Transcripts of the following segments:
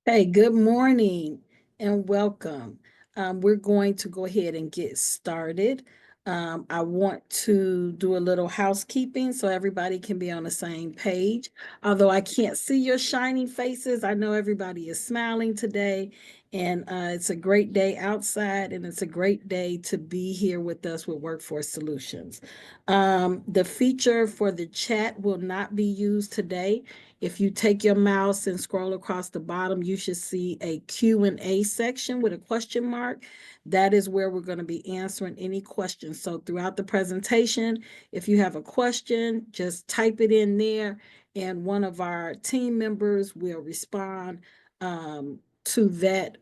Hey, good morning and welcome. We're going to go ahead and get started. I want to do a little housekeeping so everybody can be on the same page. Although I can't see your shining faces, I know everybody is smiling today, and it's a great day outside, and it's a great day to be here with us with Workforce Solutions. The feature for the chat will not be used today. If you take your mouse and scroll across the bottom, you should see a Q&A section with a question mark. That is where we're going to be answering any questions. So throughout the presentation, if you have a question, just type it in there and one of our team members will respond to that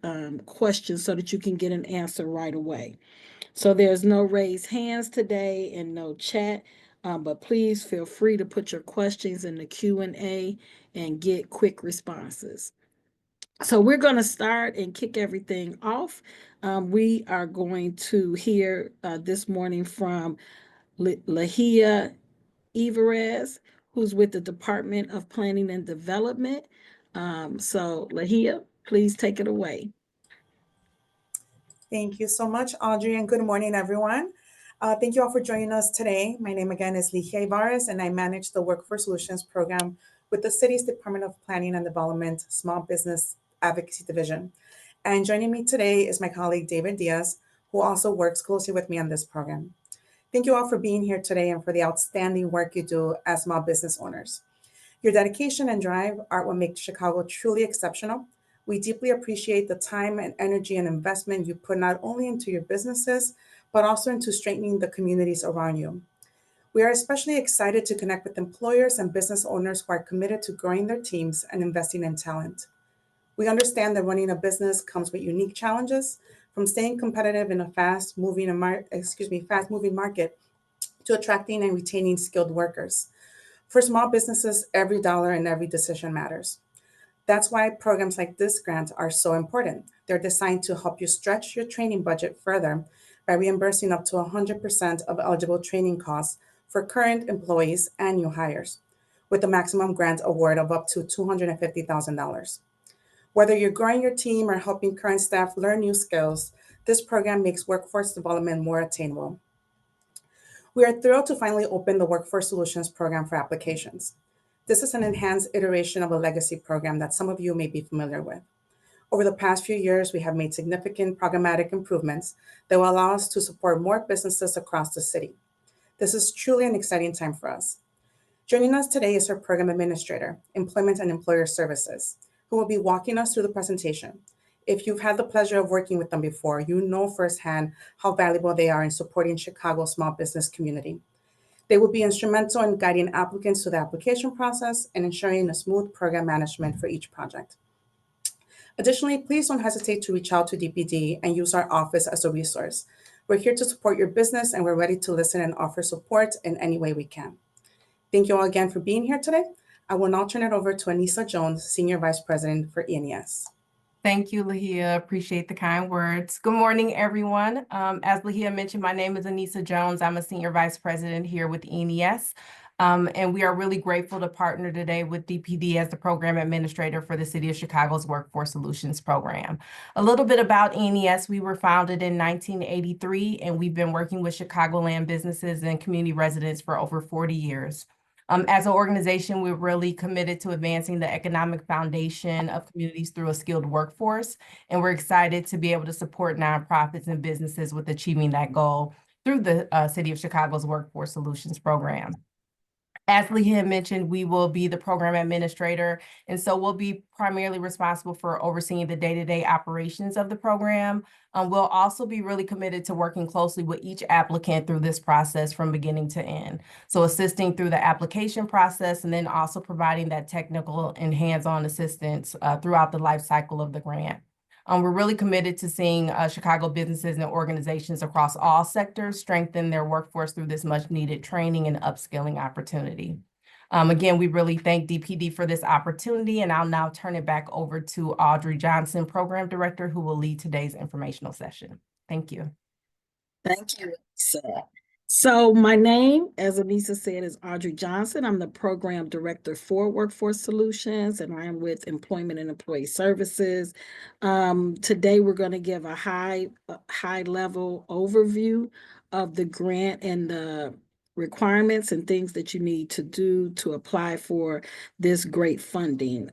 question so that you can get an answer right away. So there's no raised hands today and no chat, but please feel free to put your questions in the Q&A and get quick responses. So we're going to start and kick everything off. We are going to hear this morning from Lahia Everez, who's with the Department of Planning and Development. So Lahia, please take it away. Thank you so much, Audrey, and good morning, everyone. Thank you all for joining us today. My name again is Ligia Ibarez, and I manage the Workforce Solutions program with the city's Department of Planning and Development Small Business Advocacy Division. And joining me today is my colleague, David Diaz, who also works closely with me on this program. Thank you all for being here today and for the outstanding work you do as small business owners. Your dedication and drive are what make Chicago truly exceptional. We deeply appreciate the time and energy and investment you put not only into your businesses, but also into strengthening the communities around you. We are especially excited to connect with employers and business owners who are committed to growing their teams and investing in talent. We understand that running a business comes with unique challenges, from staying competitive in a fast-moving market to attracting and retaining skilled workers. For small businesses, every dollar and every decision matters. That's why programs like this grant are so important. They're designed to help you stretch your training budget further by reimbursing up to 100% of eligible training costs for current employees and new hires, with a maximum grant award of up to $250,000. Whether you're growing your team or helping current staff learn new skills, this program makes workforce development more attainable. We are thrilled to finally open the Workforce Solutions program for applications. This is an enhanced iteration of a legacy program that some of you may be familiar with. Over the past few years, we have made significant programmatic improvements that will allow us to support more businesses across the city. This is truly an exciting time for us. Joining us today is our program administrator, Employment and Employer Services, who will be walking us through the presentation. If you've had the pleasure of working with them before, you know firsthand how valuable they are in supporting Chicago's small business community. They will be instrumental in guiding applicants through the application process and ensuring a smooth program management for each project. Additionally, please don't hesitate to reach out to DPD and use our office as a resource. We're here to support your business and we're ready to listen and offer support in any way we can. Thank you all again for being here today. I will now turn it over to Anissa Jones, Senior Vice President for E&ES. Thank you, Lahia. Appreciate the kind words. Good morning, everyone. As Lahia mentioned, my name is Anissa Jones. I'm a Senior Vice President here with E&ES. And we are really grateful to partner today with DPD as the Program Administrator for the City of Chicago's Workforce Solutions Program. A little bit about E&ES. We were founded in 1983, and we've been working with Chicagoland businesses and community residents for over 40 years. As an organization, we're really committed to advancing the economic foundation of communities through a skilled workforce, and we're excited to be able to support nonprofits and businesses with achieving that goal through the City of Chicago's Workforce Solutions Program. As Leah mentioned, we will be the program administrator, and so we'll be primarily responsible for overseeing the day-to-day operations of the program. We'll also be really committed to working closely with each applicant through this process from beginning to end. So assisting through the application process and then also providing that technical and hands-on assistance throughout the life cycle of the grant. We're really committed to seeing Chicago businesses and organizations across all sectors strengthen their workforce through this much needed training and upskilling opportunity. Again, we really thank DPD for this opportunity, and I'll now turn it back over to Audrey Johnson, Program Director, who will lead today's informational session. Thank you. Thank you, Lisa. So my name, as Anissa said, is Audrey Johnson. I'm the program director for Workforce Solutions, and I am with Employment and Employee Services. Today, we're going to give a high level overview of the grant and the requirements and things that you need to do to apply for this great funding.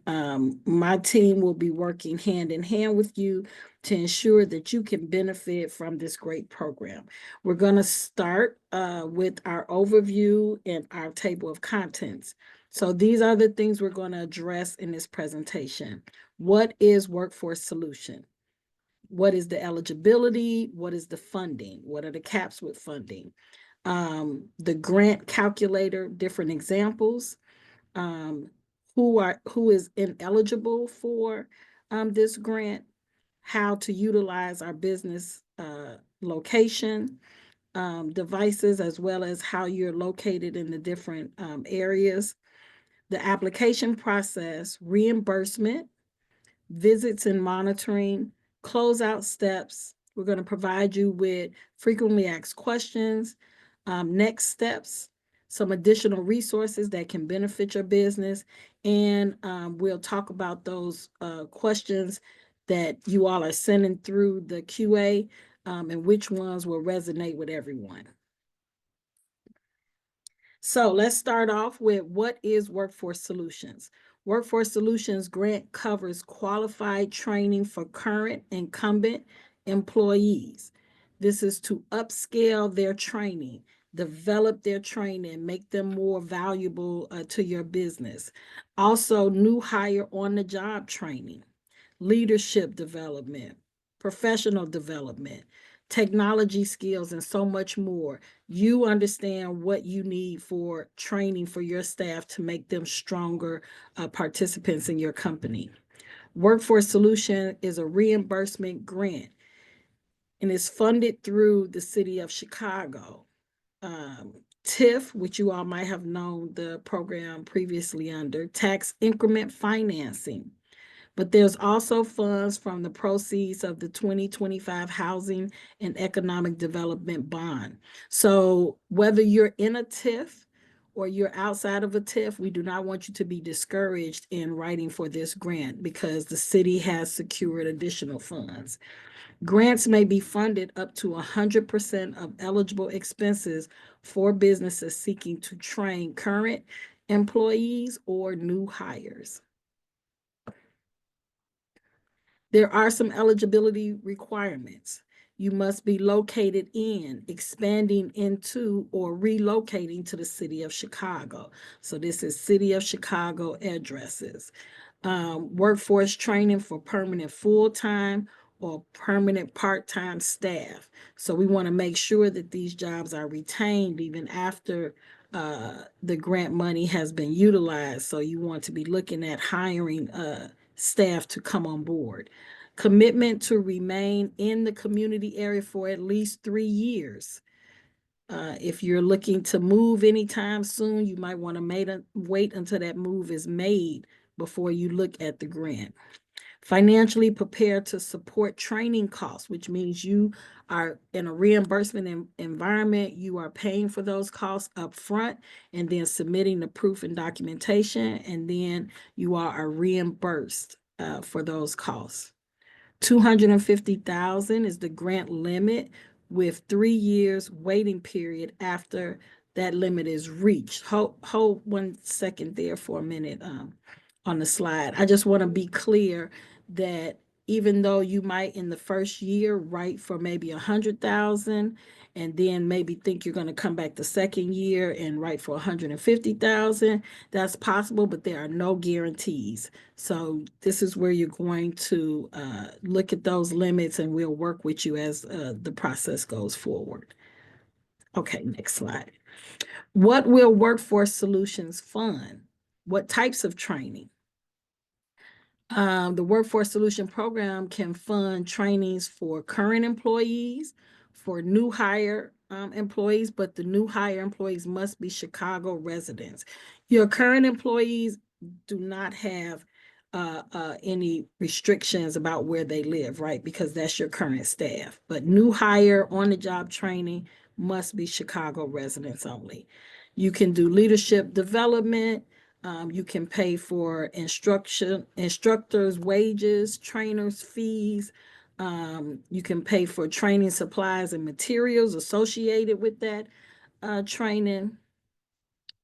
My team will be working hand in hand with you to ensure that you can benefit from this great program. We're going to start with our overview and our table of contents. So these are the things we're going to address in this presentation. What is Workforce Solution? What is the eligibility? What is the funding? What are the caps with funding? The grant calculator, different examples. Who is ineligible for this grant? How to utilize our business location devices, as well as how you're located in the different areas, the application process, reimbursement, visits and monitoring, closeout steps. We're going to provide you with frequently asked questions, next steps, some additional resources that can benefit your business, and we'll talk about those questions that you all are sending through the QA and which ones will resonate with everyone. So let's start off with what is Workforce Solutions. Workforce Solutions grant covers qualified training for current incumbent employees. This is to upscale their training, develop their training, make them more valuable to your business. Also, new hire on-the-job training, leadership development, professional development, technology skills, and so much more. You understand what you need for training for your staff to make them stronger participants in your company. Workforce Solution is a reimbursement grant and is funded through the city of Chicago. TIF, which you all might have known the program previously under, tax increment financing. But there's also funds from the proceeds of the 2025 Housing and Economic Development Bond. So whether you're in a TIF or you're outside of a TIF, we do not want you to be discouraged in writing for this grant because the city has secured additional funds. Grants may be funded up to 100% of eligible expenses for businesses seeking to train current employees or new hires. There are some eligibility requirements. You must be located in, expanding into, or relocating to the city of Chicago. So this is city of Chicago addresses. Workforce training for permanent full-time or permanent part-time staff. So we want to make sure that these jobs are retained even after the grant money has been utilized. So you want to be looking at hiring staff to come on board. Commitment to remain in the community area for at least 3 years. If you're looking to move anytime soon, you might want to wait until that move is made before you look at the grant. Financially prepared to support training costs, which means you are in a reimbursement environment. You are paying for those costs up front and then submitting the proof and documentation, and then you are reimbursed for those costs. $250,000 is the grant limit with 3 years waiting period after that limit is reached. Hold 1 second there for a minute on the slide. I just want to be clear that even though you might in the first year write for maybe 100,000 and then maybe think you're going to come back the second year and write for 150,000, that's possible, but there are no guarantees. So this is where you're going to look at those limits, and we'll work with you as the process goes forward. Okay, next slide. What will Workforce Solutions fund? What types of training? The Workforce Solution Program can fund trainings for current employees, for new hire employees, but the new hire employees must be Chicago residents. Your current employees do not have any restrictions about where they live, right? Because that's your current staff. But new hire on the job training must be Chicago residents only. You can do leadership development. You can pay for instructors' wages, trainers' fees. You can pay for training supplies and materials associated with that training.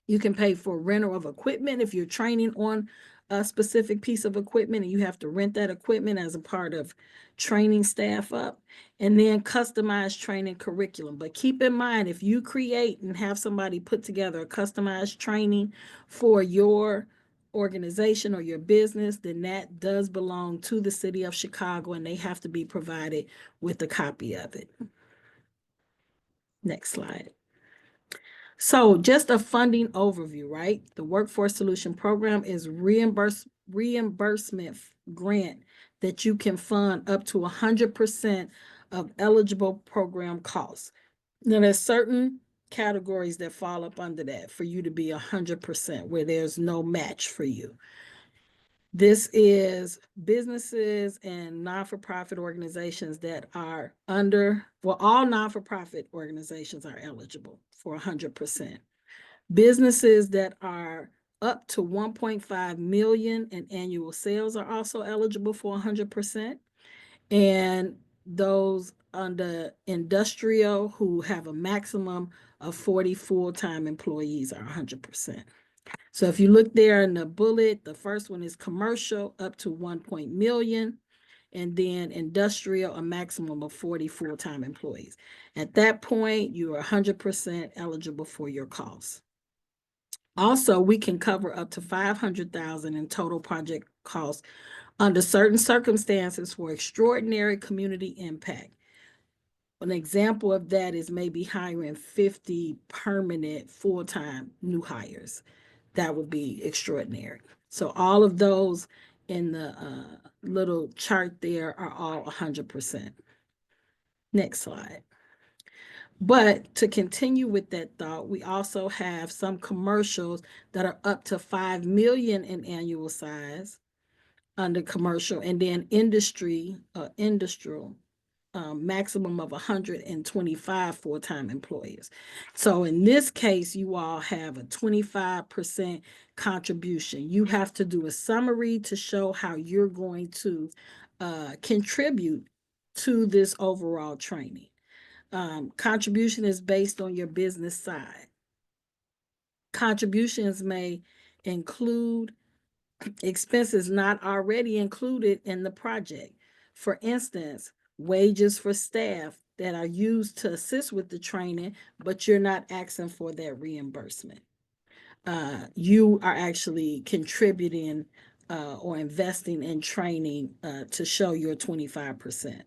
You can pay for rental of equipment if you're training on a specific piece of equipment and you have to rent that equipment as a part of training staff up, and then customized training curriculum. But keep in mind, if you create and have somebody put together a customized training for your organization or your business, then that does belong to the city of Chicago and they have to be provided with a copy of it. Next slide. So just a funding overview, right? The Workforce Solution Program is reimbursement grant that you can fund up to 100% of eligible program costs. Now, there's certain categories that fall up under that for you to be 100%, where there's no match for you. This is businesses and non-for-profit organizations that are under, well, all non-for-profit organizations are eligible for 100%. Businesses that are up to 1.5 million in annual sales are also eligible for 100%. And those under industrial who have a maximum of 40 full-time employees are 100%. So if you look there in the bullet, the first one is commercial up to 1 million, and then industrial, a maximum of 40 full-time employees. At that point, you are 100% eligible for your costs. Also, we can cover up to $500,000 in total project costs under certain circumstances for extraordinary community impact. An example of that is maybe hiring 50 permanent full-time new hires. That would be extraordinary. So all of those in the little chart there are all 100%. Next slide. But to continue with that thought, we also have some commercials that are up to 5 million in annual size under commercial, and then industrial, maximum of 125 full-time employees. So in this case, you all have a 25% contribution. You have to do a summary to show how you're going to contribute to this overall training. Contribution is based on your business side. Contributions may include expenses not already included in the project. For instance, wages for staff that are used to assist with the training, but you're not asking for that reimbursement. You are actually contributing or investing in training to show your 25%.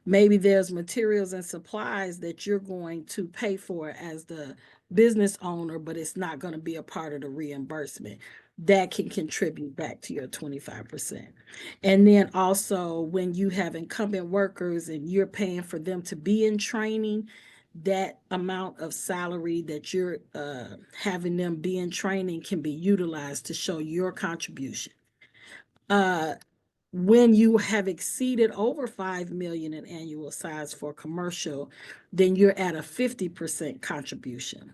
Maybe there's materials and supplies that you're going to pay for as the business owner, but it's not going to be a part of the reimbursement. That can contribute back to your 25%. And then also when you have incumbent workers and you're paying for them to be in training, that amount of salary that you're having them be in training can be utilized to show your contribution. When you have exceeded over 5 million in annual size for commercial, then you're at a 50% contribution.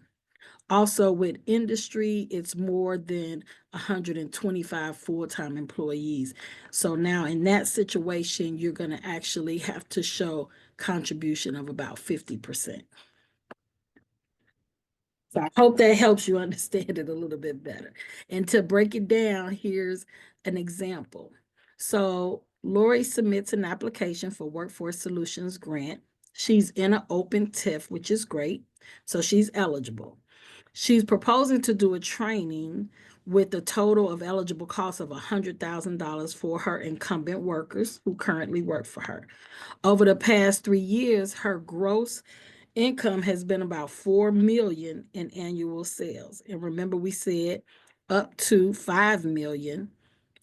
Also with industry, it's more than 125 full-time employees. So now in that situation, you're going to actually have to show contribution of about 50%. So I hope that helps you understand it a little bit better. And to break it down, here's an example. So Lori submits an application for Workforce Solutions grant. She's in an open TIF, which is great. So she's eligible. She's proposing to do a training with a total of eligible costs of $100,000 for her incumbent workers who currently work for her. Over the past 3 years, her gross income has been about 4 million in annual sales. And remember, we said up to 5 million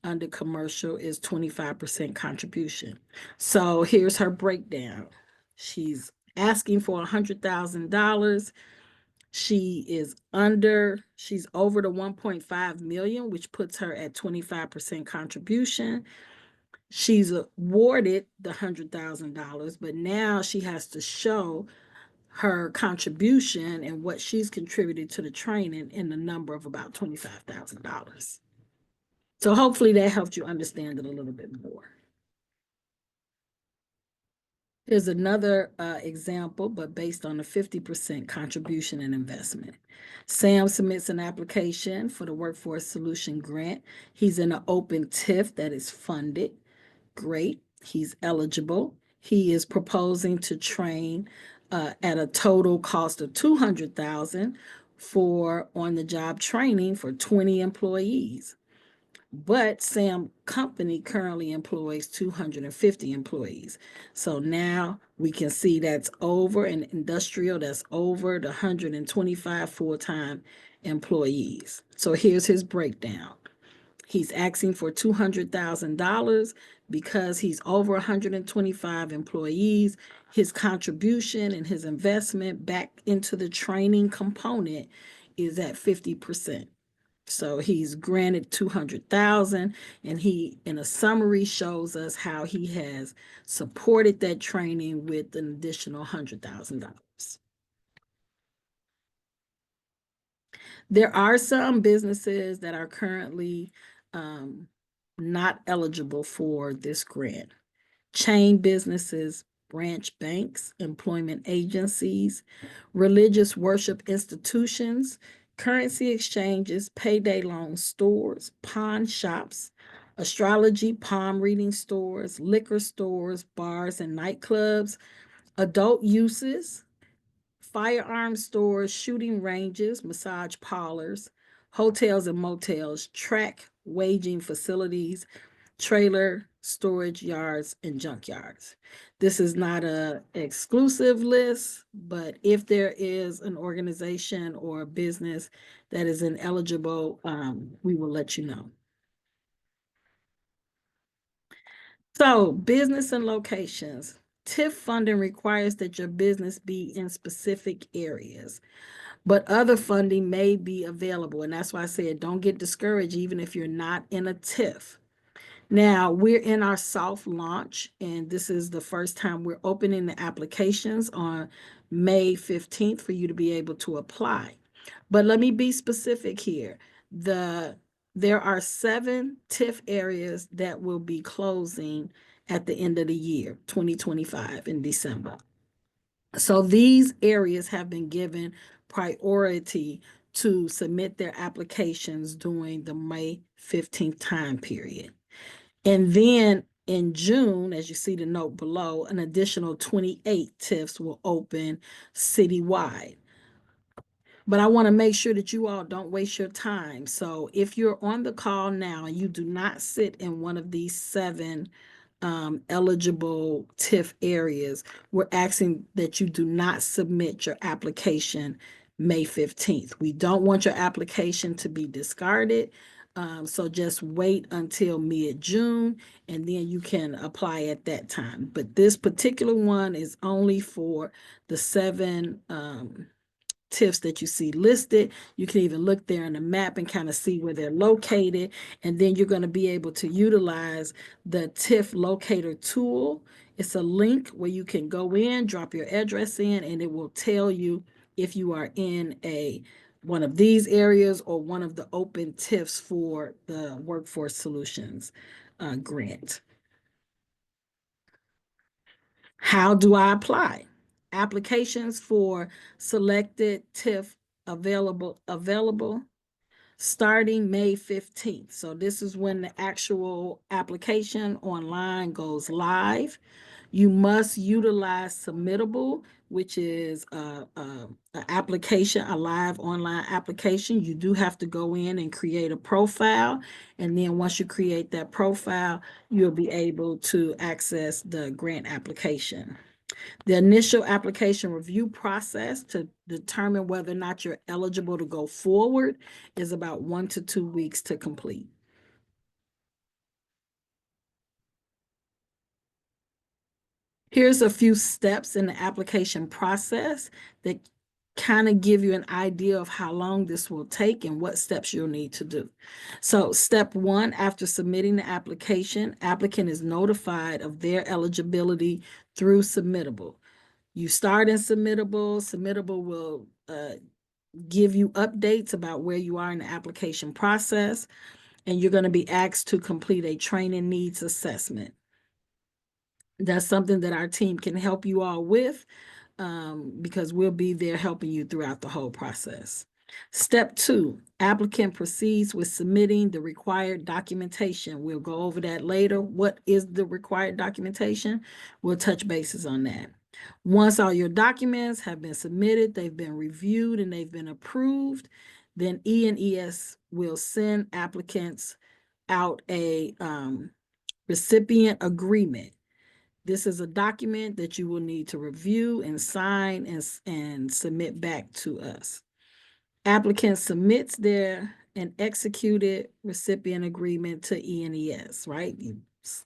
under commercial is 25% contribution. So here's her breakdown. She's asking for $100,000. She's over the 1.5 million, which puts her at 25% contribution. She's awarded the $100,000, but now she has to show her contribution and what she's contributed to the training in the number of about $25,000. So hopefully that helped you understand it a little bit more. Here's another example, but based on a 50% contribution and investment. Sam submits an application for the Workforce Solution Grant. He's in an open TIF that is funded. Great. He's eligible. He is proposing to train at a total cost of $200,000 for on-the-job training for 20 employees. But Sam company currently employs 250 employees. So now we can see that's over, and industrial, that's over the 125 full-time employees. So here's his breakdown. He's asking for $200,000 because he's over 125 employees. His contribution and his investment back into the training component is at 50%. So he's granted 200,000, and he, in a summary, shows us how he has supported that training with an additional $100,000. There are some businesses that are currently not eligible for this grant. Chain businesses, branch banks, employment agencies, religious worship institutions, currency exchanges, payday loan stores, pawn shops, astrology, palm reading stores, liquor stores, bars and nightclubs, adult uses, firearm stores, shooting ranges, massage parlors, hotels and motels, track waging facilities, trailer storage yards, and junkyards. This is not an exclusive list, but if there is an organization or a business that is ineligible, we will let you know. So, business and locations. TIF funding requires that your business be in specific areas, but other funding may be available. And that's why I said don't get discouraged even if you're not in a TIF. Now, we're in our soft launch, and this is the first time we're opening the applications on May 15th for you to be able to apply. But let me be specific here. There are 7 TIF areas that will be closing at the end of the year, 2025 in December. So these areas have been given priority to submit their applications during the May 15th time period. And then in June, as you see the note below, an additional 28 TIFs will open citywide. But I want to make sure that you all don't waste your time. So if you're on the call now and you do not sit in one of these 7 eligible TIF areas, we're asking that you do not submit your application May 15th. We don't want your application to be discarded. So just wait until mid-June, and then you can apply at that time. But this particular one is only for the 7 TIFs that you see listed. You can even look there on the map and kind of see where they're located. And then you're going to be able to utilize the TIF locator tool. It's a link where you can go in, drop your address in, and it will tell you if you are in one of these areas or one of the open TIFs for the Workforce Solutions grant. How do I apply? Applications for selected TIF available starting May 15th. So this is when the actual application online goes live. You must utilize Submittable, which is an application, a live online application. You do have to go in and create a profile. And then once you create that profile, you'll be able to access the grant application. The initial application review process to determine whether or not you're eligible to go forward is about 1 to 2 weeks to complete. Here's a few steps in the application process that kind of give you an idea of how long this will take and what steps you'll need to do. So step one, after submitting the application, applicant is notified of their eligibility through Submittable. You start in Submittable. Submittable will give you updates about where you are in the application process, and you're going to be asked to complete a training needs assessment. That's something that our team can help you all with, because we'll be there helping you throughout the whole process. Step two, applicant proceeds with submitting the required documentation. We'll go over that later. What is the required documentation? We'll touch bases on that. Once all your documents have been submitted, they've been reviewed, and they've been approved, then E&ES will send applicants out a recipient agreement. This is a document that you will need to review and sign and submit back to us. Applicant submits their an executed recipient agreement to E&ES, right?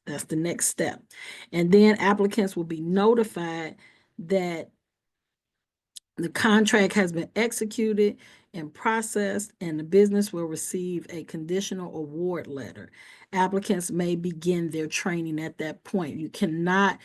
That's the next step. And then applicants will be notified that the contract has been executed and processed, and the business will receive a conditional award letter. Applicants may begin their training at that point. You cannot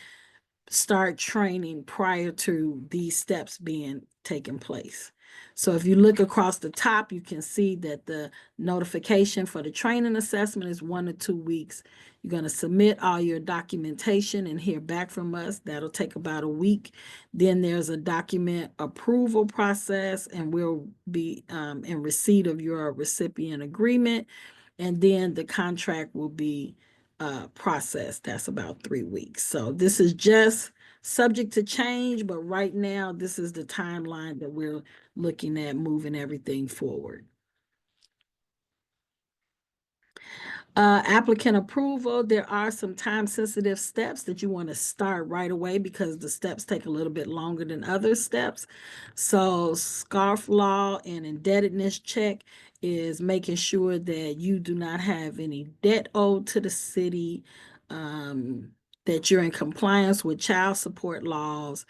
start training prior to these steps being taken place. So if you look across the top, you can see that the notification for the training assessment is 1 to 2 weeks. You're going to submit all your documentation and hear back from us. That'll take about a week. Then there's a document approval process, and we'll be in receipt of your recipient agreement. And then the contract will be process. That's about 3 weeks. So this is just subject to change, but right now this is the timeline that we're looking at moving everything forward. Applicant approval, there are some time-sensitive steps that you want to start right away because the steps take a little bit longer than other steps. So scarf law and indebtedness check is making sure that you do not have any debt owed to the city, that you're in compliance with child support laws.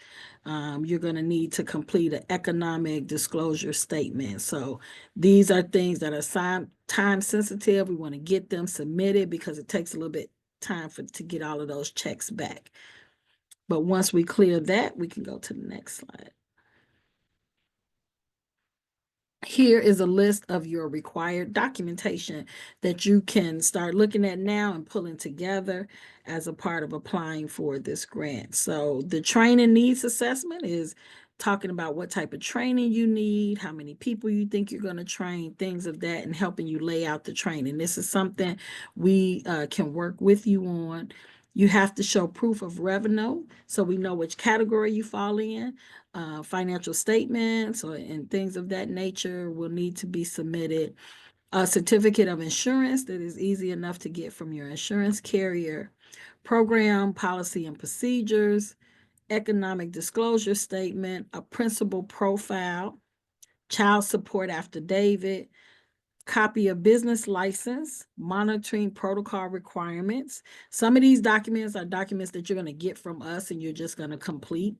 You're going to need to complete an economic disclosure statement. So these are things that are time sensitive. We want to get them submitted because it takes a little bit time to get all of those checks back. But once we clear that, we can go to the next slide. Here is a list of your required documentation that you can start looking at now and pulling together as a part of applying for this grant. So the training needs assessment is talking about what type of training you need, how many people you think you're going to train, things of that, and helping you lay out the training. This is something we can work with you on. You have to show proof of revenue so we know which category you fall in. Financial statements and things of that nature will need to be submitted. A certificate of insurance that is easy enough to get from your insurance carrier. Program, policy, and procedures. Economic disclosure statement. A principal profile. Child support affidavit. Copy of business license, monitoring protocol requirements. Some of these documents are documents that you're going to get from us and you're just going to complete.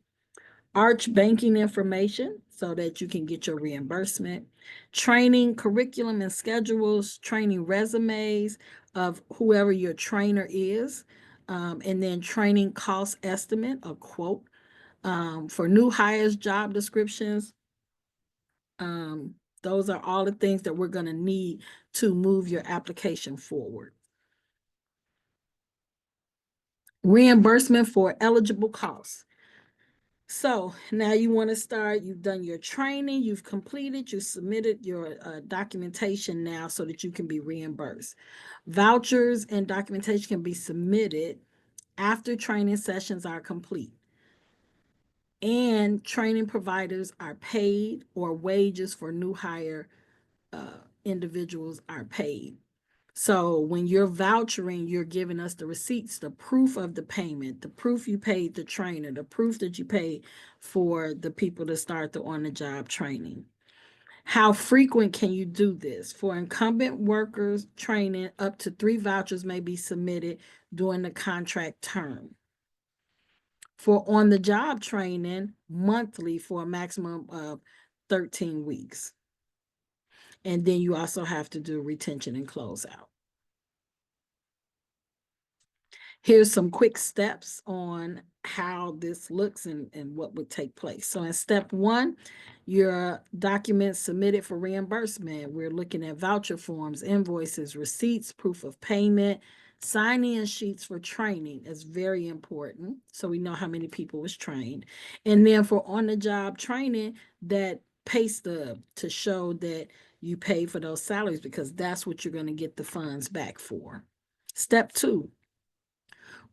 Arch banking information so that you can get your reimbursement. Training curriculum and schedules, training resumes of whoever your trainer is, and then training cost estimate, a quote. For new hires, job descriptions. Those are all the things that we're going to need to move your application forward. Reimbursement for eligible costs. So now you want to start, you've done your training, you've completed, you submitted your documentation now so that you can be reimbursed. Vouchers and documentation can be submitted after training sessions are complete. And training providers are paid, or wages for new hire individuals are paid. So when you're vouchering, you're giving us the receipts, the proof of the payment, the proof you paid the trainer, the proof that you paid for the people to start the on-the-job training. How frequent can you do this? For incumbent workers training, up to 3 vouchers may be submitted during the contract term. For on-the-job training, monthly for a maximum of 13 weeks. And then you also have to do retention and closeout. Here's some quick steps on how this looks and what would take place. So in step 1, your documents submitted for reimbursement. We're looking at voucher forms, invoices, receipts, proof of payment, sign-in sheets for training is very important. So we know how many people was trained. And then for on-the-job training, that pay stub to show that you paid for those salaries, because that's what you're going to get the funds back for. Step 2.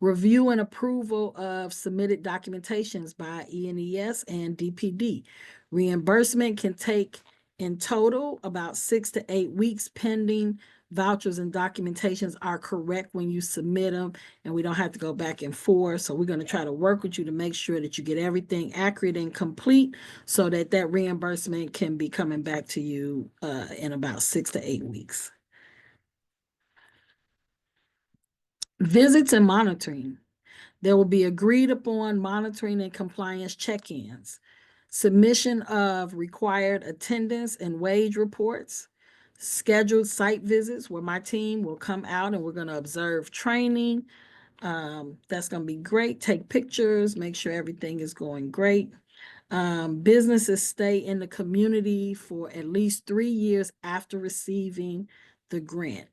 Review and approval of submitted documentations by E&ES and DPD. Reimbursement can take in total about 6 to 8 weeks pending vouchers and documentations are correct when you submit them, and we don't have to go back and forth. So we're going to try to work with you to make sure that you get everything accurate and complete so that that reimbursement can be coming back to you in about 6 to 8 weeks. Visits and monitoring. There will be agreed upon monitoring and compliance check-ins, submission of required attendance and wage reports, scheduled site visits where my team will come out and we're going to observe training. That's going to be great. Take pictures, make sure everything is going great. Businesses stay in the community for at least 3 years after receiving the grant.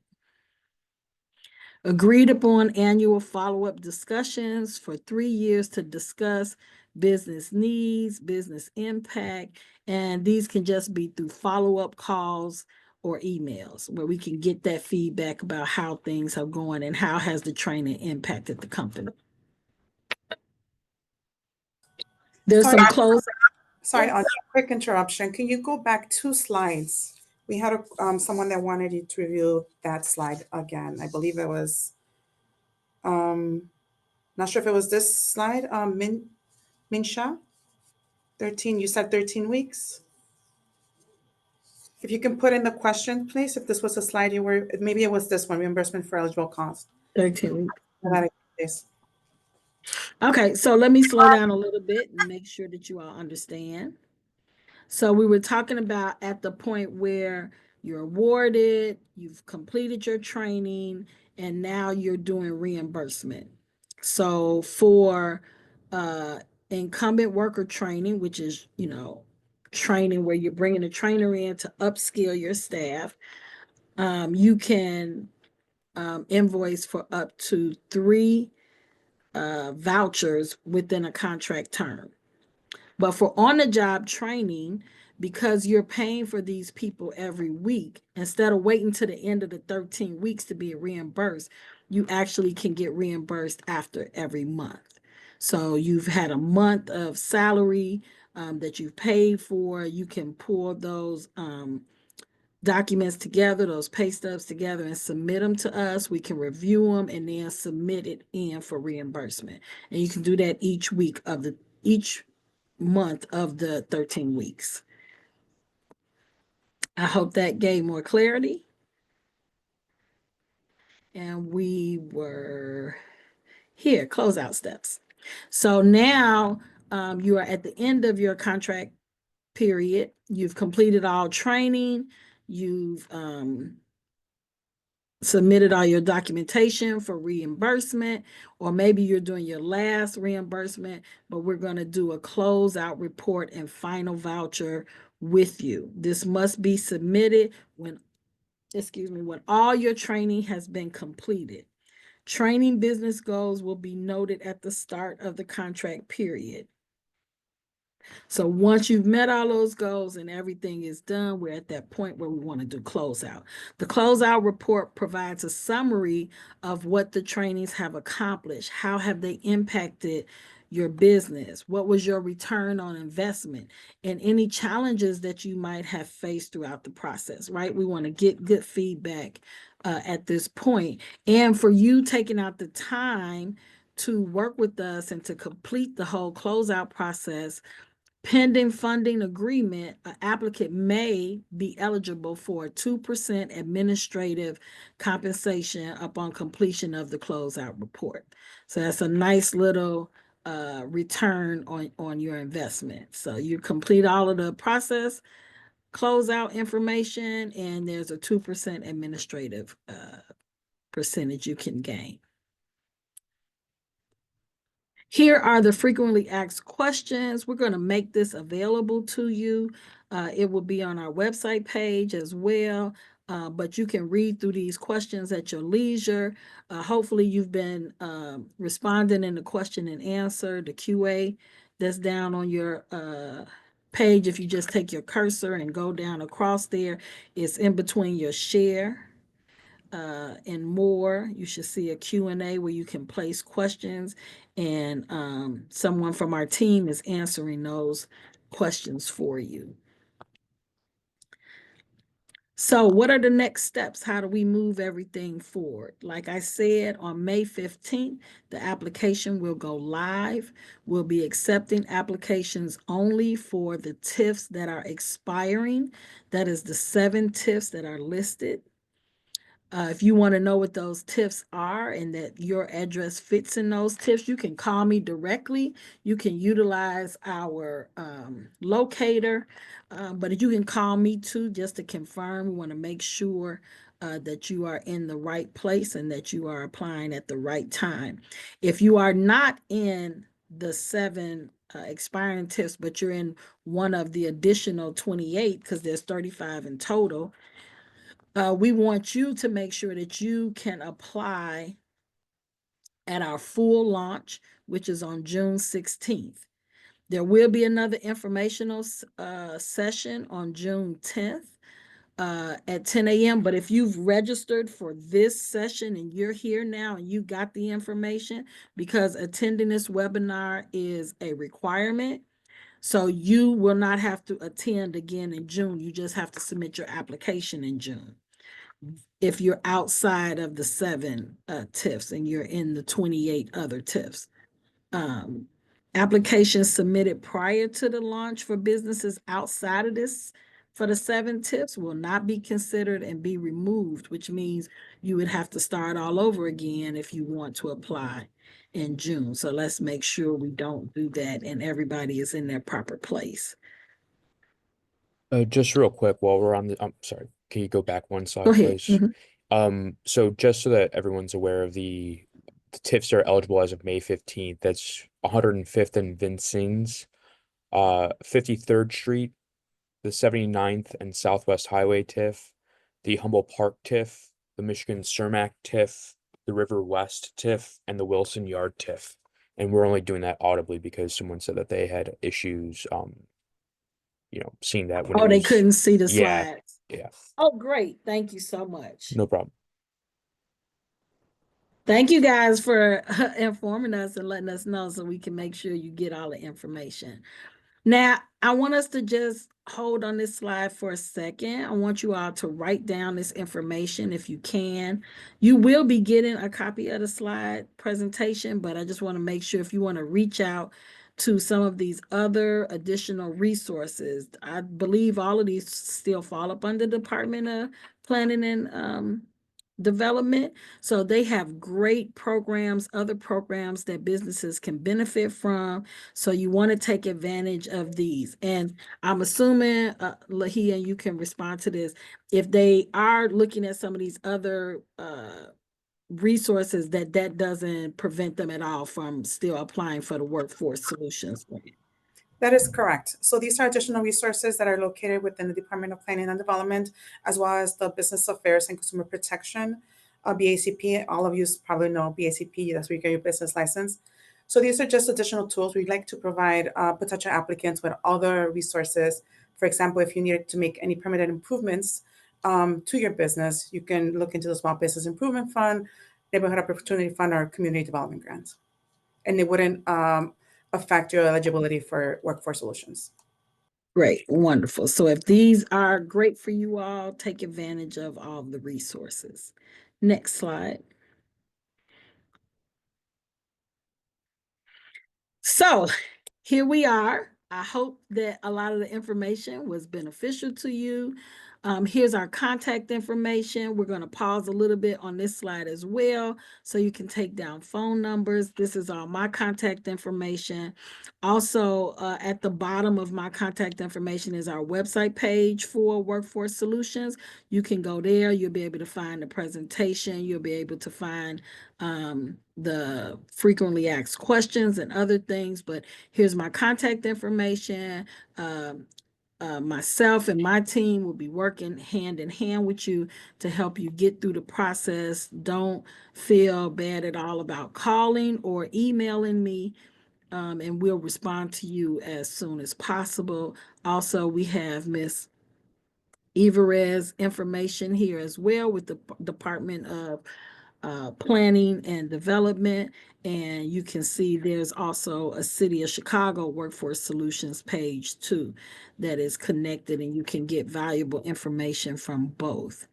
Agreed upon annual follow-up discussions for 3 years to discuss business needs, business impact, and these can just be through follow-up calls or emails where we can get that feedback about how things are going and how has the training impacted the company. There's some close. Sorry, Yes. a quick interruption. Can you go back 2 slides? We had someone that wanted you to review that slide again. I believe it was, not sure if it was this slide, Minsha, 13, you said 13 weeks? If you can put in the question, please, if this was a slide you were, maybe it was this one, reimbursement for eligible cost. 13 weeks. Yes. Okay, so let me slow down a little bit and make sure that you all understand. So we were talking about at the point where you're awarded, you've completed your training, and now you're doing reimbursement. So for incumbent worker training, which is, training where you're bringing a trainer in to upskill your staff, you can invoice for up to 3 vouchers within a contract term. But for on-the-job training, because you're paying for these people every week, instead of waiting to the end of the 13 weeks to be reimbursed, you actually can get reimbursed after every month. So you've had a month of salary that you've paid for. You can pull those documents together, those pay stubs together, and submit them to us. We can review them and then submit it in for reimbursement. And you can do that each month of the 13 weeks. I hope that gave more clarity. And we were here, closeout steps. So now you are at the end of your contract period. You've completed all training. You've submitted all your documentation for reimbursement, or maybe you're doing your last reimbursement, but we're going to do a closeout report and final voucher with you. This must be submitted when all your training has been completed. Training business goals will be noted at the start of the contract period. So once you've met all those goals and everything is done, we're at that point where we want to do closeout. The closeout report provides a summary of what the trainings have accomplished. How have they impacted your business? What was your return on investment? And any challenges that you might have faced throughout the process, right? We want to get good feedback at this point. And for you taking out the time to work with us and to complete the whole closeout process, pending funding agreement, an applicant may be eligible for a 2% administrative compensation upon completion of the closeout report. So that's a nice little return on your investment. So you complete all of the process, close out information, and there's a 2% administrative percentage you can gain. Here are the frequently asked questions. We're going to make this available to you. It will be on our website page as well, but you can read through these questions at your leisure. Hopefully you've been responding in the question and answer, the QA that's down on your page. If you just take your cursor and go down across there, it's in between your share and more. You should see a Q&A where you can place questions, and someone from our team is answering those questions for you. So what are the next steps? How do we move everything forward? Like I said, on May 15th, the application will go live. We'll be accepting applications only for the TIFs that are expiring. That is the 7 TIFs that are listed. If you want to know what those TIFs are and that your address fits in those TIFs, you can call me directly. You can utilize our locator, but you can call me too just to confirm. We want to make sure that you are in the right place and that you are applying at the right time. If you are not in the 7 expiring TIFs, but you're in one of the additional 28, because there's 35 in total, we want you to make sure that you can apply at our full launch, which is on June 16th. There will be another informational session on June 10th at 10 a.m. But if you've registered for this session and you're here now and you got the information, because attending this webinar is a requirement, so you will not have to attend again in June. You just have to submit your application in June. If you're outside of the 7 TIFs and you're in the 28 other TIFs. Applications submitted prior to the launch for businesses outside of this for the 7 TIFs will not be considered and be removed, which means you would have to start all over again if you want to apply in June. So let's make sure we don't do that and everybody is in their proper place. Just real quick while we're on the, I'm sorry, can you go back one Go slide, ahead. please? So just so that everyone's aware of the TIFs are eligible as of May 15th, that's 105th and Vincennes, 53rd Street, the 79th and Southwest Highway TIF, the Humboldt Park TIF, the Michigan Cermak TIF, the River West TIF, and the Wilson Yard TIF. And we're only doing that audibly because someone said that they had issues, seeing that when Oh, it they was, couldn't see the yeah, slides. yeah, Oh, great. Thank you so much. no problem. Thank you guys for informing us and letting us know so we can make sure you get all the information. Now, I want us to just hold on this slide for a second. I want you all to write down this information if you can. You will be getting a copy of the slide presentation, but I just want to make sure if you want to reach out to some of these other additional resources. I believe all of these still fall up under the Department of Planning and Development. So they have great programs, other programs that businesses can benefit from. So you want to take advantage of these. And I'm assuming, Lahia, you can respond to this. If they are looking at some of these other resources, that doesn't prevent them at all from still applying for the Workforce Solutions Grant. That is correct. So these are additional resources that are located within the Department of Planning and Development, as well as the Business Affairs and Consumer Protection, BACP. All of you probably know BACP, that's where you get your business license. So these are just additional tools. We'd like to provide potential applicants with other resources. For example, if you needed to make any permitted improvements to your business, you can look into the Small Business Improvement Fund, Neighborhood Opportunity Fund, or Community Development Grants. And it wouldn't affect your eligibility for Workforce Solutions. Great, wonderful. So if these are great for you all, take advantage of all the resources. Next slide. So here we are. I hope that a lot of the information was beneficial to you. Here's our contact information. We're going to pause a little bit on this slide as well, so you can take down phone numbers. This is all my contact information. Also, at the bottom of my contact information is our website page for Workforce Solutions. You can go there. You'll be able to find the presentation. You'll be able to find the frequently asked questions and other things. But here's my contact information. Myself and my team will be working hand in hand with you to help you get through the process. Don't feel bad at all about calling or emailing me, and we'll respond to you as soon as possible. Also, we have Miss Everez information here as well with the Department of Planning and Development. And you can see there's also a City of Chicago Workforce Solutions page too that is connected, and you can get valuable information from both.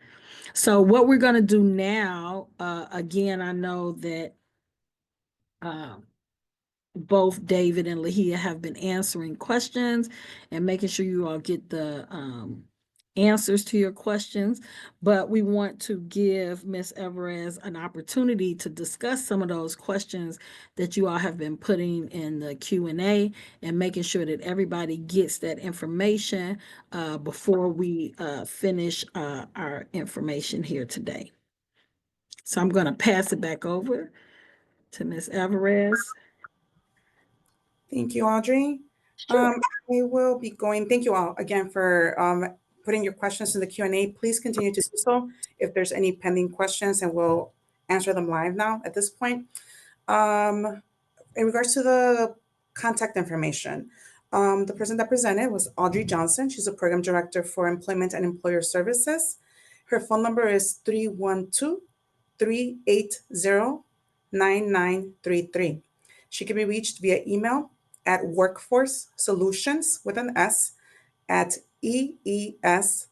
So what we're going to do now, again, I know that both David and Lahia have been answering questions and making sure you all get the answers to your questions, but we want to give Ms. Everez an opportunity to discuss some of those questions that you all have been putting in the Q&A and making sure that everybody gets that information before we finish our information here today. So I'm going to pass it back over to Ms. Everez. Thank you, Audrey. Sure. We will be going, thank you all again for putting your questions in the Q&A. Please continue to do so if there's any pending questions, and we'll answer them live now at this point. In regards to the contact information, the person that presented was Audrey Johnson. She's a program director for Employment and Employer Services. Her phone number is 312-380-9933. She can be reached via email at workforcesolutions with an S at EES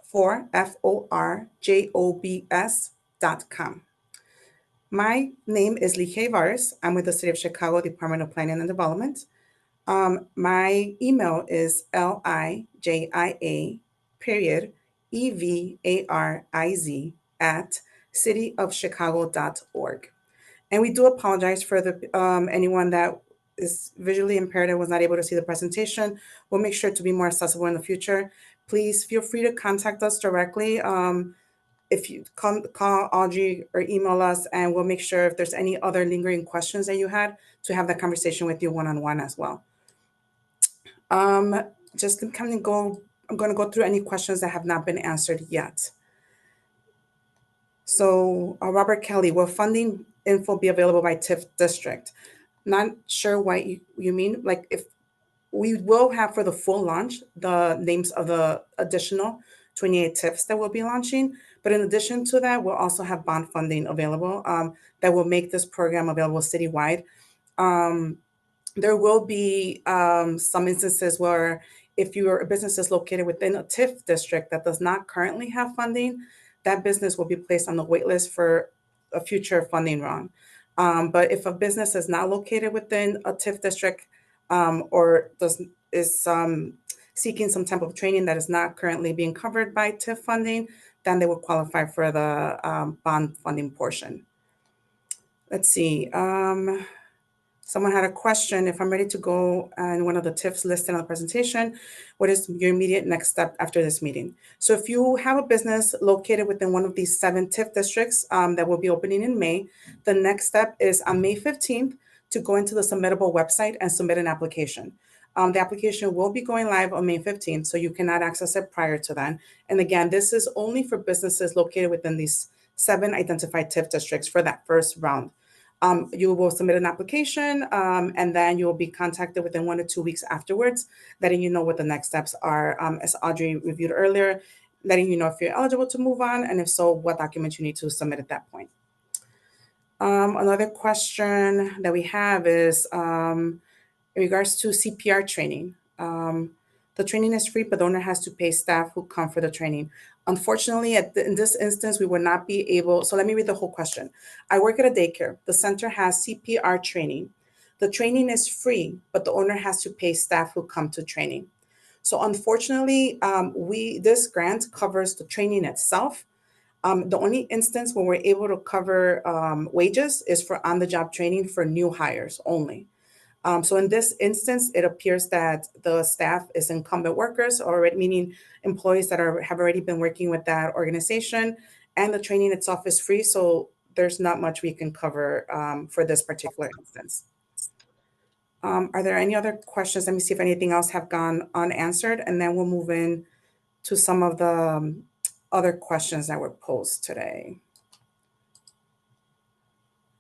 for FORJOBS.com. My name is Ligia Ibarres. I'm with the City of Chicago Department of Planning and Development. My email is LIJIA.EVARIZ at cityofchicago.org. And we do apologize for anyone that is visually impaired and was not able to see the presentation. We'll make sure to be more accessible in the future. Please feel free to contact us directly. If you call Audrey or email us, and we'll make sure if there's any other lingering questions that you had to have that conversation with you one-on-one as well. Just to kind of go, I'm going to go through any questions that have not been answered yet. So Robert Kelly, will funding info be available by TIF district? Not sure what you mean. Like, if we will have for the full launch, the names of the additional 28 TIFs that we'll be launching. But in addition to that, we'll also have bond funding available that will make this program available citywide. There will be some instances where if your business is located within a TIF district that does not currently have funding, that business will be placed on the wait list for a future funding round. But if a business is not located within a TIF district or is seeking some type of training that is not currently being covered by TIF funding, then they will qualify for the bond funding portion. Let's see. Someone had a question. If I'm ready to go and one of the TIFs listed on the presentation, what is your immediate next step after this meeting? So if you have a business located within one of these 7 TIF districts that will be opening in May, the next step is on May 15th to go into the submittable website and submit an application. The application will be going live on May 15th, so you cannot access it prior to then. And again, this is only for businesses located within these 7 identified TIF districts for that first round. You will submit an application and then you will be contacted within 1 to 2 weeks afterwards, letting you know what the next steps are, as Audrey reviewed earlier, letting you know if you're eligible to move on, and if so, what documents you need to submit at that point. Another question that we have is in regards to CPR training. The training is free, but the owner has to pay staff who come for the training. Unfortunately, in this instance, we will not be able. So let me read the whole question. I work at a daycare. The center has CPR training. The training is free, but the owner has to pay staff who come to training. So unfortunately, this grant covers the training itself. The only instance when we're able to cover wages is for on-the-job training for new hires only. So in this instance, it appears that the staff is incumbent workers, or meaning employees that have already been working with that organization, and the training itself is free. So there's not much we can cover for this particular instance. Are there any other questions? Let me see if anything else have gone unanswered, and then we'll move in to some of the other questions that were posed today.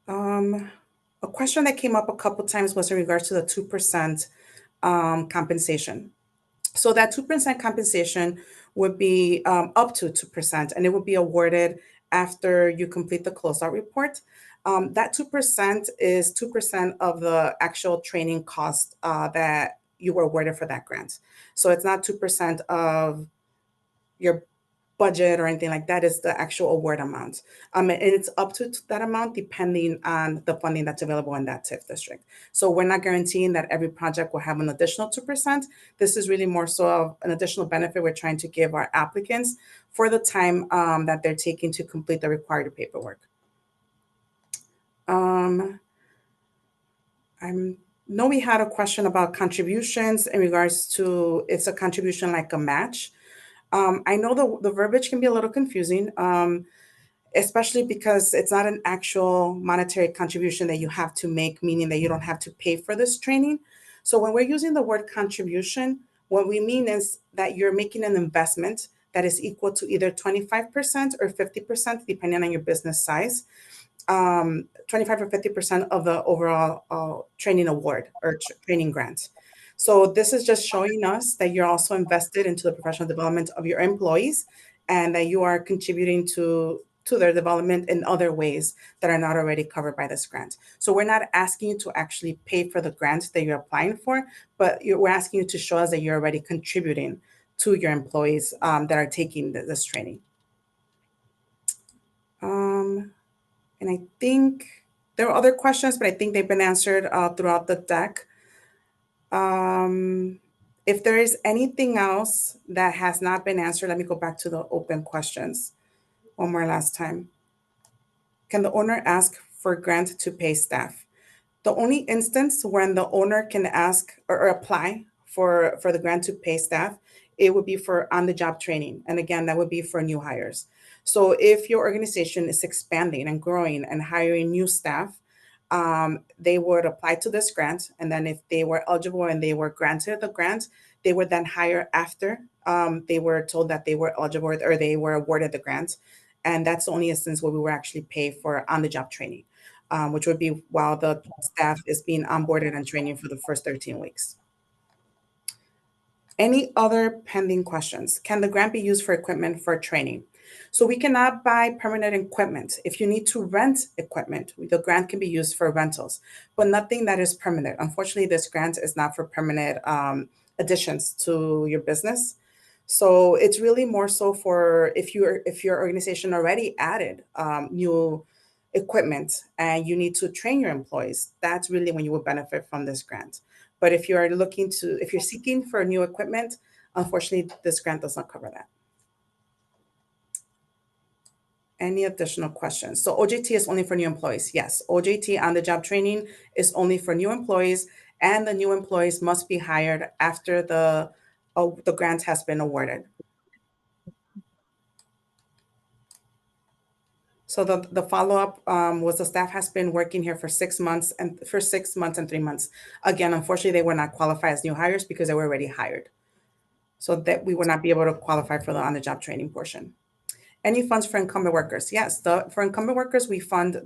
A question that came up a couple times was in regards to the 2% compensation. So that 2% compensation would be up to 2%, and it would be awarded after you complete the closeout report. That 2% is 2% of the actual training cost that you were awarded for that grant. So it's not 2% of your budget or anything like that. Is the actual award amount. And it's up to that amount depending on the funding that's available in that TIF district. So we're not guaranteeing that every project will have an additional 2%. This is really more so of an additional benefit we're trying to give our applicants for the time that they're taking to complete the required paperwork. I know we had a question about contributions in regards to, it's a contribution like a match. I know the verbiage can be a little confusing, especially because it's not an actual monetary contribution that you have to make, meaning that you don't have to pay for this training. So when we're using the word contribution, what we mean is that you're making an investment that is equal to either 25% or 50%, depending on your business size. 25 or 50% of the overall training award or training grant. So this is just showing us that you're also invested into the professional development of your employees, and that you are contributing to their development in other ways that are not already covered by this grant. So we're not asking you to actually pay for the grant that you're applying for, but we're asking you to show us that you're already contributing to your employees that are taking this training. And I think there are other questions, but I think they've been answered throughout the deck. If there is anything else that has not been answered, let me go back to the open questions one more last time. Can the owner ask for grant to pay staff? The only instance when the owner can ask or apply for the grant to pay staff, it would be for on-the-job training. And again, that would be for new hires. So if your organization is expanding and growing and hiring new staff, they would apply to this grant. And then if they were eligible and they were granted the grant, they would then hire after they were told that they were eligible or they were awarded the grant. And that's the only instance where we were actually pay for on-the-job training, which would be while the staff is being onboarded and training for the first 13 weeks. Any other pending questions? Can the grant be used for equipment for training? So we cannot buy permanent equipment. If you need to rent equipment, the grant can be used for rentals, but nothing that is permanent. Unfortunately, this grant is not for permanent additions to your business. So it's really more so for if your organization already added new equipment and you need to train your employees, that's really when you will benefit from this grant. But if you're seeking for new equipment, unfortunately, this grant does not cover that. Any additional questions? So OJT is only for new employees. Yes, OJT on the job training is only for new employees, and the new employees must be hired after the grant has been awarded. So the follow-up was the staff has been working here for 6 months and 3 months. Again, unfortunately, they were not qualified as new hires because they were already hired. So that we would not be able to qualify for the on-the-job training portion. Any funds for incumbent workers? Yes, for incumbent workers, we fund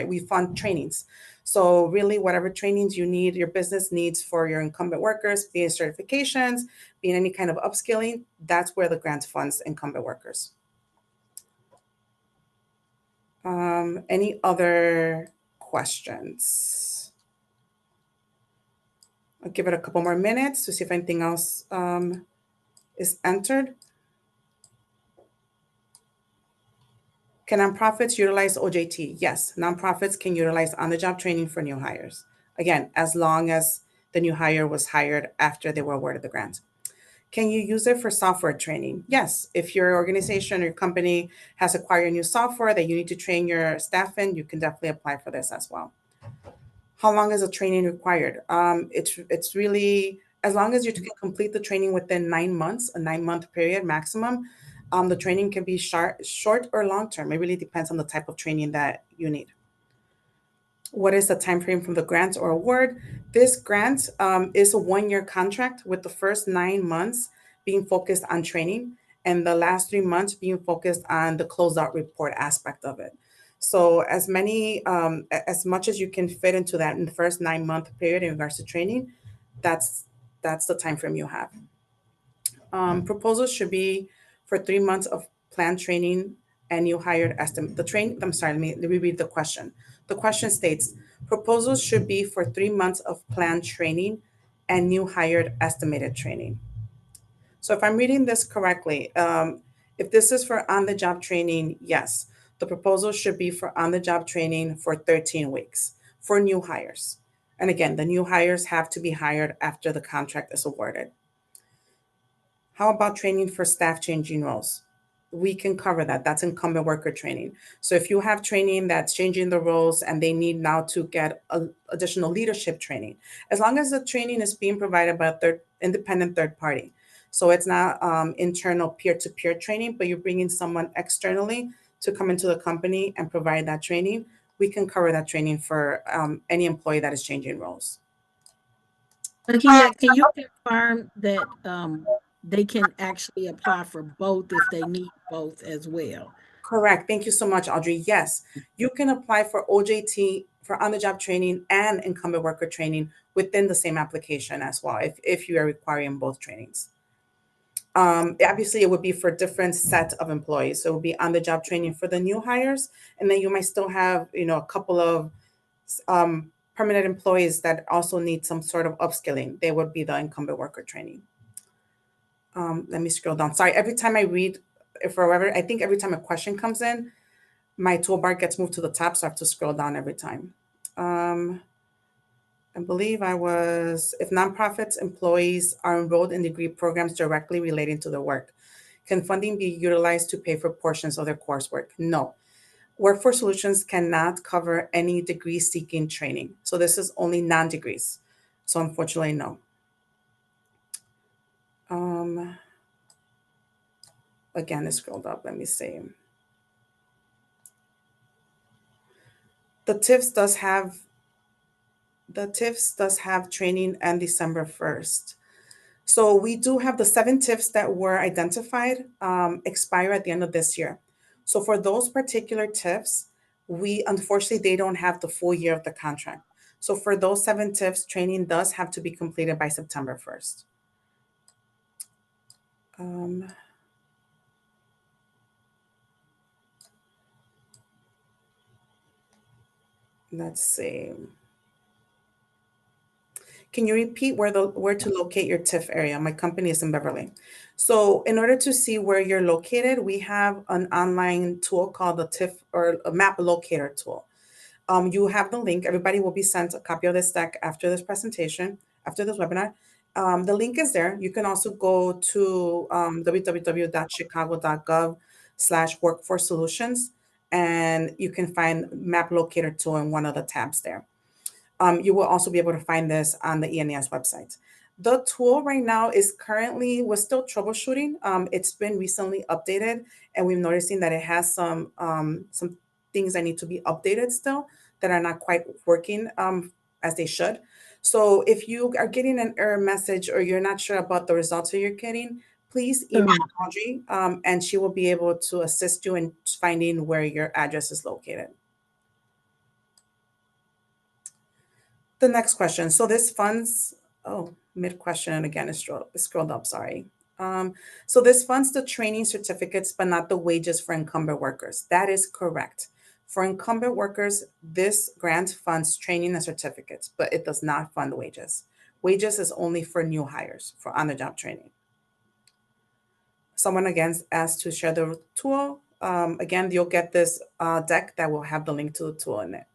we fund trainings. So really whatever trainings you need, your business needs for your incumbent workers, be it certifications, be it any kind of upskilling, that's where the grant funds incumbent workers. Any other questions? I'll give it a couple more minutes to see if anything else is entered. Can nonprofits utilize OJT? Yes, nonprofits can utilize on-the-job training for new hires. Again, as long as the new hire was hired after they were awarded the grant. Can you use it for software training? Yes. If your organization or your company has acquired new software that you need to train your staff in, you can definitely apply for this as well. How long is the training required? It's really as long as you can complete the training within 9 months, a 9-month period maximum. The training can be short or long term. It really depends on the type of training that you need. What is the time frame from the grant or award? This grant is a 1-year contract with the first 9 months being focused on training and the last 3 months being focused on the closeout report aspect of it. So as much as you can fit into that in the first 9-month period in regards to training, that's the time frame you have. Proposals should be for 3 months of planned training and new hired estimate. Let me reread the question. The question states, proposals should be for 3 months of planned training and new hired estimated training. So if I'm reading this correctly, if this is for on-the-job training, yes, the proposal should be for on-the-job training for 13 weeks for new hires. And again, the new hires have to be hired after the contract is awarded. How about training for staff changing roles? We can cover that. That's incumbent worker training. So if you have training that's changing the roles and they need now to get additional leadership training, as long as the training is being provided by a independent third party. So it's not internal peer-to-peer training, but you're bringing someone externally to come into the company and provide that training. We can cover that training for any employee that is changing roles. Lakia, can you confirm that they can actually apply for both if they need both as well? Correct. Thank you so much, Audrey. Yes, you can apply for OJT for on-the-job training and incumbent worker training within the same application as well, if you are requiring both trainings. Obviously, it would be for different set of employees. So it would be on-the-job training for the new hires, and then you might still have, a couple of permanent employees that also need some sort of upskilling. They would be the incumbent worker training. Let me scroll down. Sorry, every time I read, I think every time a question comes in, my toolbar gets moved to the top, so I have to scroll down every time. I believe if nonprofits employees are enrolled in degree programs directly relating to their work, can funding be utilized to pay for portions of their coursework? No. Workforce Solutions cannot cover any degree seeking training. So this is only non-degrees. So unfortunately, no. Again, it scrolled up. Let me see. The TIFs does have training on December 1st. So we do have the 7 TIFs that were identified expire at the end of this year. So for those particular TIFs, unfortunately, they don't have the full year of the contract. So for those 7 TIFs, training does have to be completed by September 1st. Let's see. Can you repeat where to locate your TIF area? My company is in Beverly. So in order to see where you're located, we have an online tool called the TIF or a map locator tool. You have the link. Everybody will be sent a copy of this deck after this presentation, after this webinar. The link is there. You can also go to www.chicago.gov/workforce solutions, and you can find map locator tool in one of the tabs there. You will also be able to find this on the E&ES website. The tool right now we're still troubleshooting. It's been recently updated, and we're noticing that it has some things that need to be updated still that are not quite working as they should. So if you are getting an error message or you're not sure about the results that you're getting, please email Audrey, and she will be able to assist you in finding where your address is located. The next question. So this funds, mid-question, and again, it's scrolled up, sorry. So this funds the training certificates, but not the wages for incumbent workers. That is correct. For incumbent workers, this grant funds training and certificates, but it does not fund wages. Wages is only for new hires, for on-the-job training. Someone again asked to share the tool. Again, you'll get this deck that will have the link to the tool in it.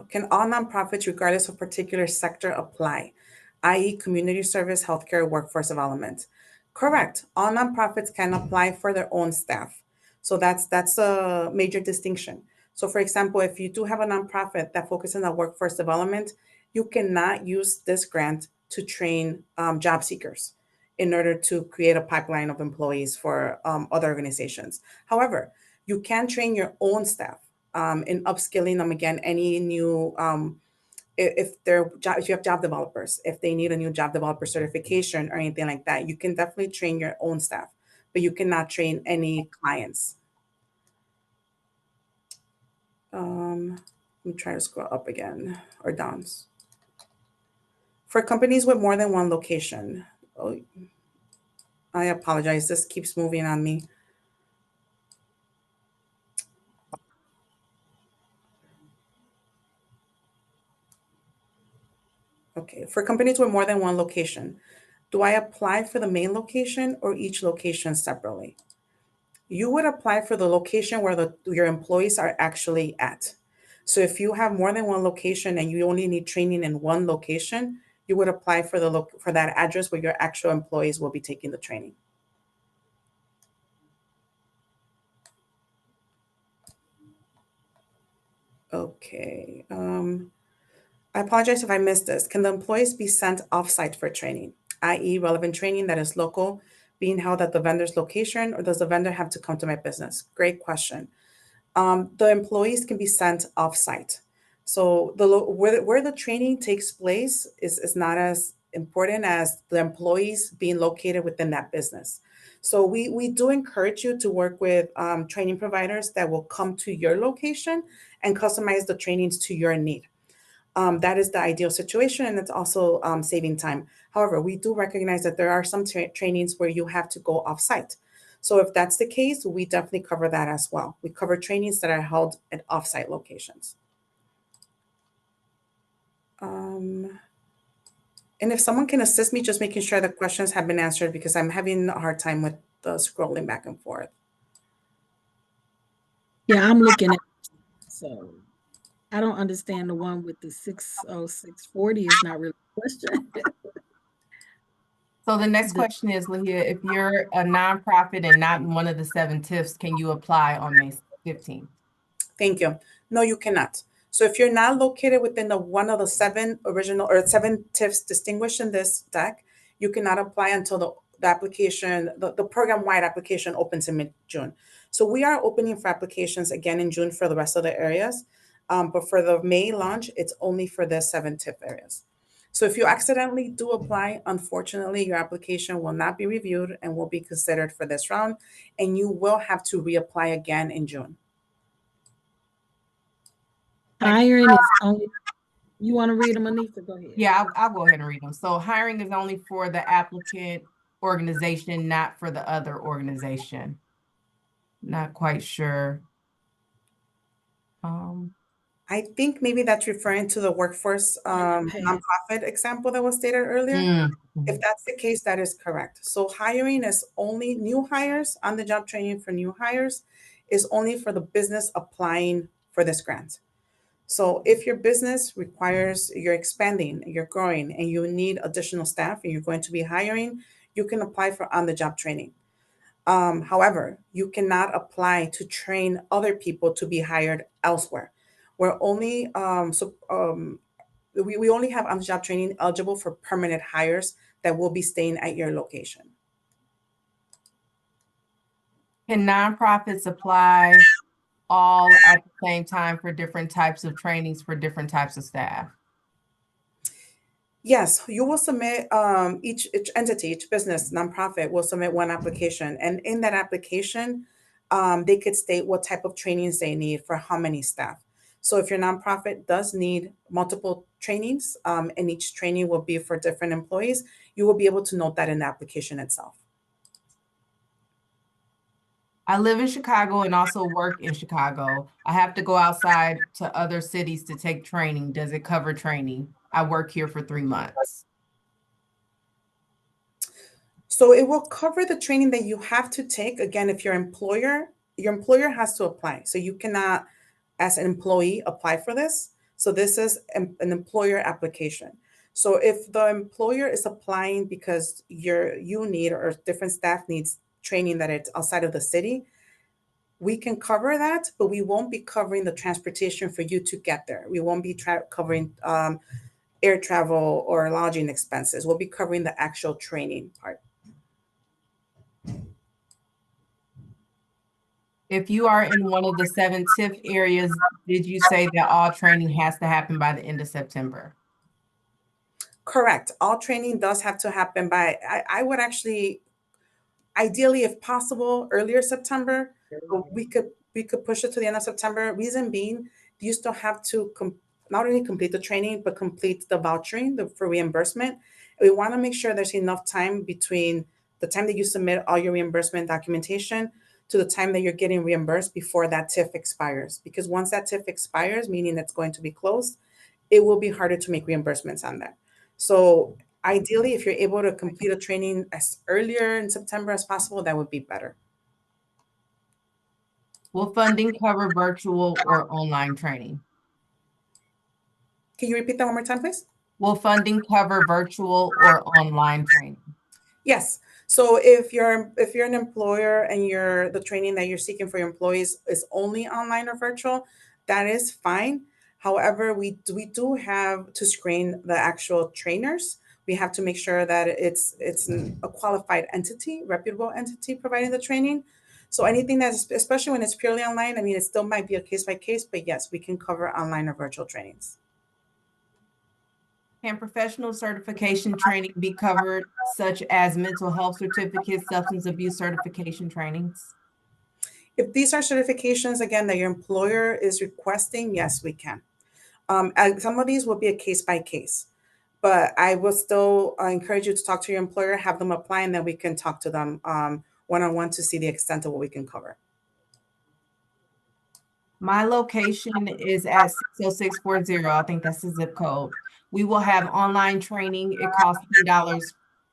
Can all nonprofits, regardless of particular sector, apply, i.e. community service, healthcare, workforce development? Correct. All nonprofits can apply for their own staff. So that's a major distinction. So for example, if you do have a nonprofit that focuses on workforce development, you cannot use this grant to train job seekers in order to create a pipeline of employees for other organizations. However, you can train your own staff in upskilling them again. Any new if you have job developers, if they need a new job developer certification or anything like that, you can definitely train your own staff, but you cannot train any clients. Let me try to scroll up again or down. For companies with more than one location, oh, I apologize. This keeps moving on me. Okay, for companies with more than one location, do I apply for the main location or each location separately? You would apply for the location where your employees are actually at. So if you have more than one location and you only need training in one location, you would apply for for that address where your actual employees will be taking the training. Okay. I apologize if I missed this. Can the employees be sent offsite for training, i.e. relevant training that is local, being held at the vendor's location, or does the vendor have to come to my business? Great question. The employees can be sent offsite. So where the training takes place is not as important as the employees being located within that business. So we do encourage you to work with training providers that will come to your location and customize the trainings to your need. That is the ideal situation, and it's also saving time. However, we do recognize that there are some trainings where you have to go offsite. So if that's the case, we definitely cover that as well. We cover trainings that are held at offsite locations. And if someone can assist me, just making sure the questions have been answered because I'm having a hard time with the scrolling back and forth. Yeah, I'm looking at, so I don't understand the one with the 60640 is not really a question. So the next question is, Lahia, if you're a nonprofit and not in one of the 7 TIFs, can you apply on May 15th? Thank you. No, you cannot. So if you're not located within the one of the 7 original or 7 TIFs distinguished in this deck, you cannot apply until the application, the program-wide application opens in mid-June. So we are opening for applications again in June for the rest of the areas. But for the May launch, it's only for the 7 TIF areas. So if you accidentally do apply, unfortunately, your application will not be reviewed and will be considered for this round, and you will have to reapply again in June. Hiring is only, you want to read them, Anissa? Go ahead. Yeah, I'll go ahead and read them. So hiring is only for the applicant organization, not for the other organization. Not quite sure. I think maybe that's referring to the workforce nonprofit example that was stated earlier. If that's the case, that is correct. So hiring is only new hires, on the job training for new hires is only for the business applying for this grant. So if your business requires, you're expanding, you're growing, and you need additional staff and you're going to be hiring, you can apply for on the job training. However, you cannot apply to train other people to be hired elsewhere. We're only we only have on-the-job training eligible for permanent hires that will be staying at your location. Can nonprofits apply all at the same time for different types of trainings for different types of staff? Yes, you will submit, each entity, each business, nonprofit will submit one application. And in that application, they could state what type of trainings they need for how many staff. So if your nonprofit does need multiple trainings, and each training will be for different employees, you will be able to note that in the application itself. I live in Chicago and also work in Chicago. I have to go outside to other cities to take training. Does it cover training? I work here for 3 months. So it will cover the training that you have to take. Again, if your employer has to apply. So you cannot, as an employee, apply for this. So this is an employer application. So if the employer is applying because you need or different staff needs training that it's outside of the city, we can cover that, but we won't be covering the transportation for you to get there. We won't be covering air travel or lodging expenses. We'll be covering the actual training part. If you are in one of the 7 TIF areas, did you say that all training has to happen by the end of September? Correct. All training does have to happen by, I would actually, ideally, if possible, earlier September, but we could push it to the end of September. Reason being, you still have to not only complete the training, but complete the vouchering for reimbursement. We want to make sure there's enough time between the time that you submit all your reimbursement documentation to the time that you're getting reimbursed before that TIF expires. Because once that TIF expires, meaning it's going to be closed, it will be harder to make reimbursements on that. So ideally, if you're able to complete a training as earlier in September as possible, that would be better. Will funding cover virtual or online training? Can you repeat that one more time, please? Will funding cover virtual or online training? Yes. So if you're an employer and the training that you're seeking for your employees is only online or virtual, that is fine. However, we do have to screen the actual trainers. We have to make sure that it's a qualified entity, reputable entity providing the training. So anything that's, especially when it's purely online, I mean, it still might be a case by case, but yes, we can cover online or virtual trainings. Can professional certification training be covered, such as mental health certificates, substance abuse certification trainings? If these are certifications, again, that your employer is requesting, yes, we can. And some of these will be a case by case, but I will still encourage you to talk to your employer, have them apply, and then we can talk to them one-on-one to see the extent of what we can cover. My location is at 60640. I think that's the zip code. We will have online training. It costs $10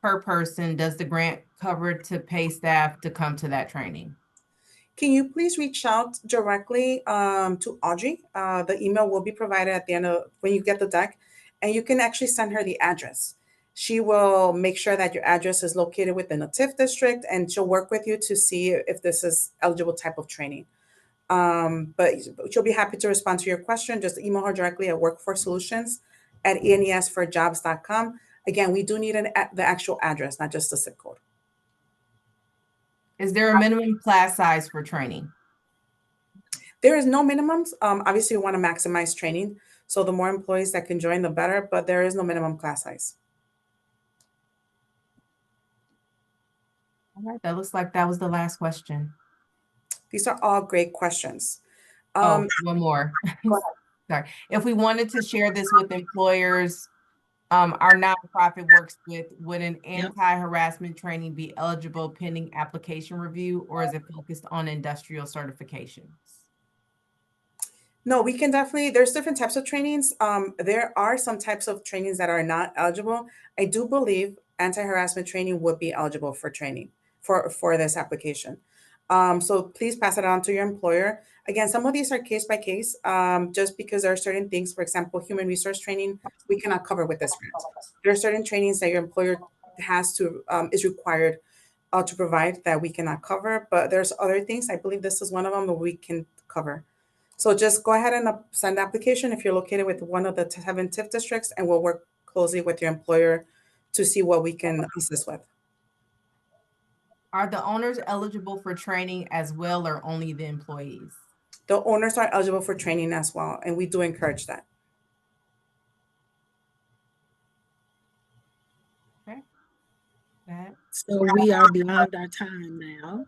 per person. Does the grant cover to pay staff to come to that training? Can you please reach out directly to Audrey? The email will be provided at the end of when you get the deck, and you can actually send her the address. She will make sure that your address is located within a TIF district, and she'll work with you to see if this is eligible type of training. But she'll be happy to respond to your question. Just email her directly at workforcesolutions@enesforjobs.com. Again, we do need the actual address, not just the zip code. Is there a minimum class size for training? There is no minimums. Obviously, we want to maximize training. So the more employees that can join, the better, but there is no minimum class size. All right, that looks like that was the last question. These are all great questions. One more. Go ahead. Sorry. If we wanted to share this with employers, our nonprofit works with, would an anti-harassment training be eligible pending application review, or is it focused on industrial certifications? No, we can definitely, there's different types of trainings. There are some types of trainings that are not eligible. I do believe anti-harassment training would be eligible for training for this application. So please pass it on to your employer. Again, some of these are case by case, just because there are certain things, for example, human resource training, we cannot cover with this grant. There are certain trainings that your employer has to, is required to provide that we cannot cover, but there's other things. I believe this is one of them that we can cover. So just go ahead and send the application if you're located with one of the 7 TIF districts, and we'll work closely with your employer to see what we can assist with. Are the owners eligible for training as well, or only the employees? The owners are eligible for training as well, and we do encourage that. Okay. So we are beyond our time now.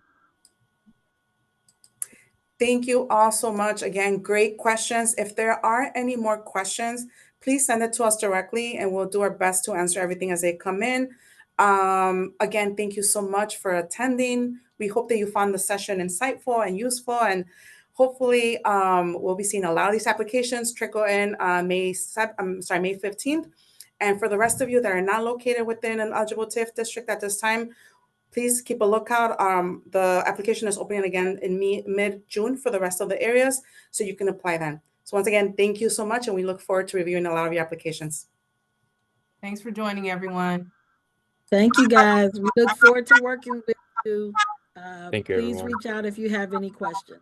Thank you all so much. Again, great questions. If there are any more questions, please send it to us directly, and we'll do our best to answer everything as they come in. Again, thank you so much for attending. We hope that you found the session insightful and useful, and hopefully we'll be seeing a lot of these applications trickle in May 15th. And for the rest of you that are not located within an eligible TIF district at this time, please keep a lookout. The application is opening again in mid-June for the rest of the areas, so you can apply then. So once again, thank you so much, and we look forward to reviewing a lot of your applications. Thanks for joining, everyone. Thank you, guys. We look forward to working with you. Thank you, Please everyone. reach out if you have any questions.